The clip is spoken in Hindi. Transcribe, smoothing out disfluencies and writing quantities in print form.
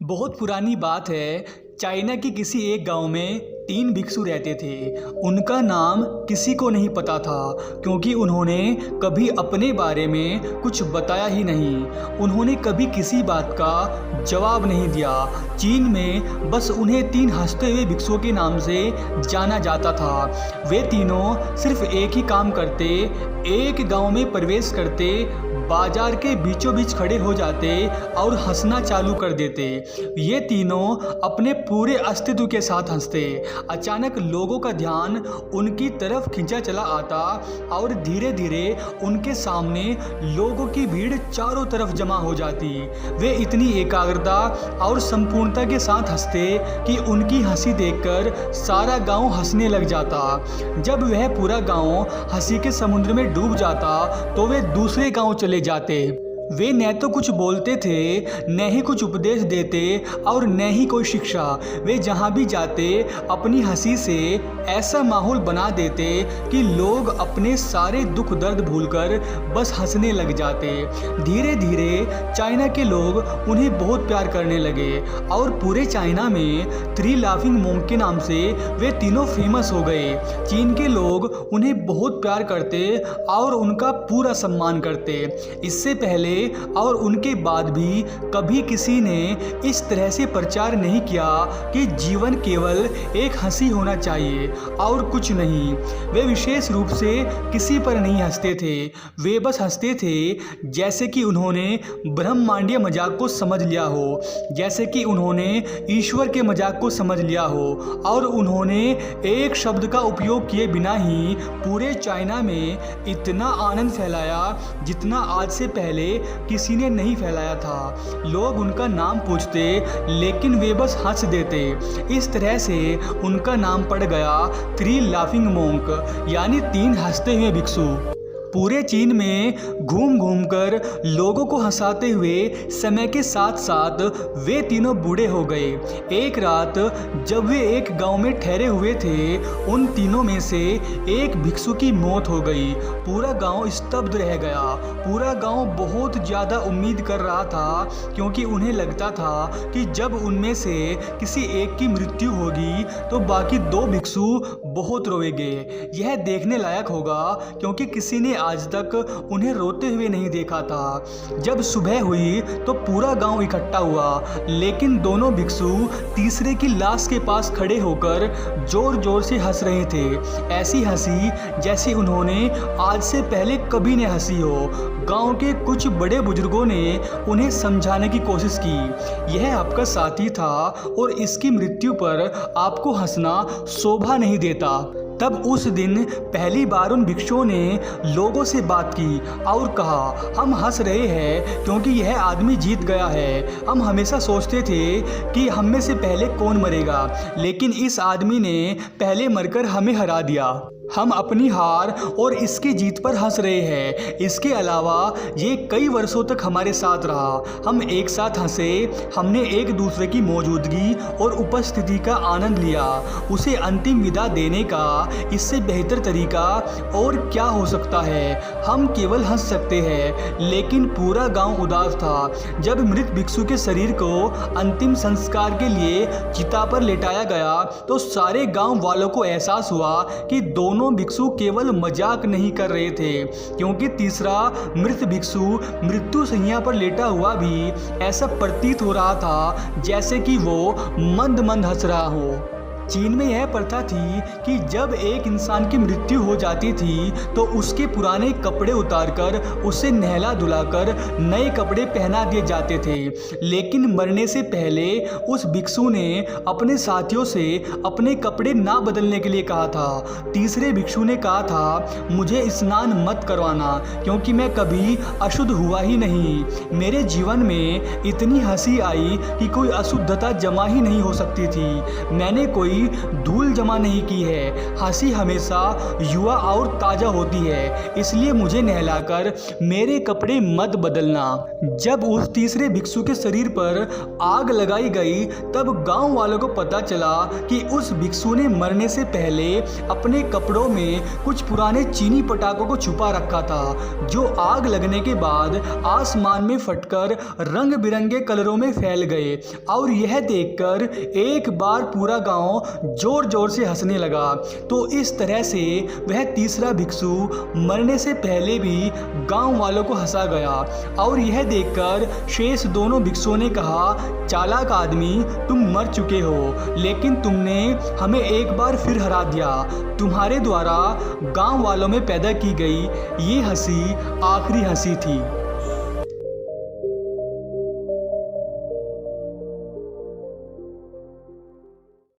बहुत पुरानी बात है। चाइना के किसी एक गांव में 3 भिक्षु रहते थे। उनका नाम किसी को नहीं पता था क्योंकि उन्होंने कभी अपने बारे में कुछ बताया ही नहीं। उन्होंने कभी किसी बात का जवाब नहीं दिया। चीन में बस उन्हें 3 हंसते हुए भिक्षुओं के नाम से जाना जाता था। वे तीनों सिर्फ एक ही काम करते, एक गांव में प्रवेश करते, बाजार के बीचों बीच खड़े हो जाते और हंसना चालू कर देते। ये तीनों अपने पूरे अस्तित्व के साथ हंसते। अचानक लोगों का ध्यान उनकी तरफ खींचा चला आता और धीरे धीरे उनके सामने लोगों की भीड़ चारों तरफ जमा हो जाती। वे इतनी एकाग्रता और संपूर्णता के साथ हंसते कि उनकी हंसी देखकर सारा गांव हंसने लग जाता। जब वह पूरा गांव हंसी के समुद्र में डूब जाता तो वे दूसरे गांव चले जाते। वे न तो कुछ बोलते थे, न ही कुछ उपदेश देते और न ही कोई शिक्षा। वे जहाँ भी जाते अपनी हंसी से ऐसा माहौल बना देते कि लोग अपने सारे दुख दर्द भूलकर बस हंसने लग जाते। धीरे धीरे चाइना के लोग उन्हें बहुत प्यार करने लगे और पूरे चाइना में 3 लाफिंग मोंक के नाम से वे तीनों फेमस हो गए। चीन के लोग उन्हें बहुत प्यार करते और उनका पूरा सम्मान करते। इससे पहले और उनके बाद भी कभी किसी ने इस तरह से प्रचार नहीं किया कि जीवन केवल एक हंसी होना चाहिए और कुछ नहीं। वे विशेष रूप से किसी पर नहीं हंसते थे। वे बस हंसते थे जैसे कि उन्होंने ब्रह्मांडीय मजाक को समझ लिया हो, जैसे कि उन्होंने ईश्वर के मजाक को समझ लिया हो और उन्होंने एक शब्द का उपयोग किए बिना ही पूरे चाइना में इतना आनंद फैलाया जितना आज से पहले किसी ने नहीं फैलाया था। लोग उनका नाम पूछते लेकिन वे बस हंस देते। इस तरह से उनका नाम पड़ गया 3 लाफिंग मोंक, यानी 3 हंसते हुए भिक्षु। पूरे चीन में घूम घूम कर लोगों को हंसाते हुए समय के साथ साथ वे तीनों बूढ़े हो गए। एक रात जब वे एक गांव में ठहरे हुए थे, उन तीनों में से एक भिक्षु की मौत हो गई। पूरा गांव स्तब्ध रह गया। पूरा गांव बहुत ज़्यादा उम्मीद कर रहा था क्योंकि उन्हें लगता था कि जब उनमें से किसी एक की मृत्यु होगी तो बाकी 2 भिक्षु बहुत रोएंगे। यह देखने लायक होगा क्योंकि किसी ने आज तक उन्हें रोते हुए नहीं देखा था। जब सुबह हुई तो पूरा गांव इकट्ठा हुआ, लेकिन दोनों भिक्षु तीसरे की लाश के पास खड़े होकर जोर जोर से हंस रहे थे। ऐसी हंसी जैसी उन्होंने आज से पहले कभी न हंसी हो। गांव के कुछ बड़े बुजुर्गों ने उन्हें समझाने की कोशिश की। यह आपका साथी था और इसकी मृत्यु पर आपको हंसना शोभा नहीं देता। तब उस दिन पहली बार उन भिक्षुओं ने लोगों से बात की और कहा, हम हंस रहे हैं क्योंकि यह आदमी जीत गया है। हम हमेशा सोचते थे कि हम में से पहले कौन मरेगा, लेकिन इस आदमी ने पहले मरकर हमें हरा दिया। हम अपनी हार और इसकी जीत पर हंस रहे हैं। इसके अलावा ये कई वर्षों तक हमारे साथ रहा। हम एक साथ हंसे, हमने एक दूसरे की मौजूदगी और उपस्थिति का आनंद लिया। उसे अंतिम विदा देने का इससे बेहतर तरीका और क्या हो सकता है। हम केवल हंस सकते हैं, लेकिन पूरा गांव उदास था। जब मृत भिक्षु के शरीर को अंतिम संस्कार के लिए चिता पर लेटाया गया तो सारे गाँव वालों को एहसास हुआ कि दोनों भिक्षु केवल मजाक नहीं कर रहे थे, क्योंकि तीसरा मृत भिक्षु मृत्यु शैया पर लेटा हुआ भी ऐसा प्रतीत हो रहा था जैसे कि वो मंद मंद हंस रहा हो। चीन में यह प्रथा थी कि जब एक इंसान की मृत्यु हो जाती थी तो उसके पुराने कपड़े उतारकर उसे नहला धुलाकर नए कपड़े पहना दिए जाते थे। लेकिन मरने से पहले उस भिक्षु ने अपने साथियों से अपने कपड़े ना बदलने के लिए कहा था। तीसरे भिक्षु ने कहा था, मुझे स्नान मत करवाना क्योंकि मैं कभी अशुद्ध हुआ ही नहीं। मेरे जीवन में इतनी हंसी आई कि कोई अशुद्धता जमा ही नहीं हो सकती थी। मैंने कोई धूल जमा नहीं की है। हंसी हमेशा युवा और ताज़ा होती है, इसलिए मुझे नहलाकर मेरे कपड़े मत बदलना। जब उस तीसरे भिक्षु के शरीर पर आग लगाई गई तब गांव वालों को पता चला कि उस भिक्षु ने मरने से पहले अपने कपड़ों में कुछ पुराने चीनी पटाखों को छुपा रखा था, जो आग लगने के बाद आसमान में फटकर रंग बिरंगे कलरों में फैल गए। और यह देखकर एक बार पूरा गांव जोर जोर से हंसने लगा। तो इस तरह से वह तीसरा भिक्षु मरने से पहले भी गांव वालों को हंसा गया। और यह देखकर शेष दोनों भिक्षुओं ने कहा, चालाक आदमी, तुम मर चुके हो, लेकिन तुमने हमें एक बार फिर हरा दिया। तुम्हारे द्वारा गांव वालों में पैदा की गई ये हंसी आखिरी हंसी थी।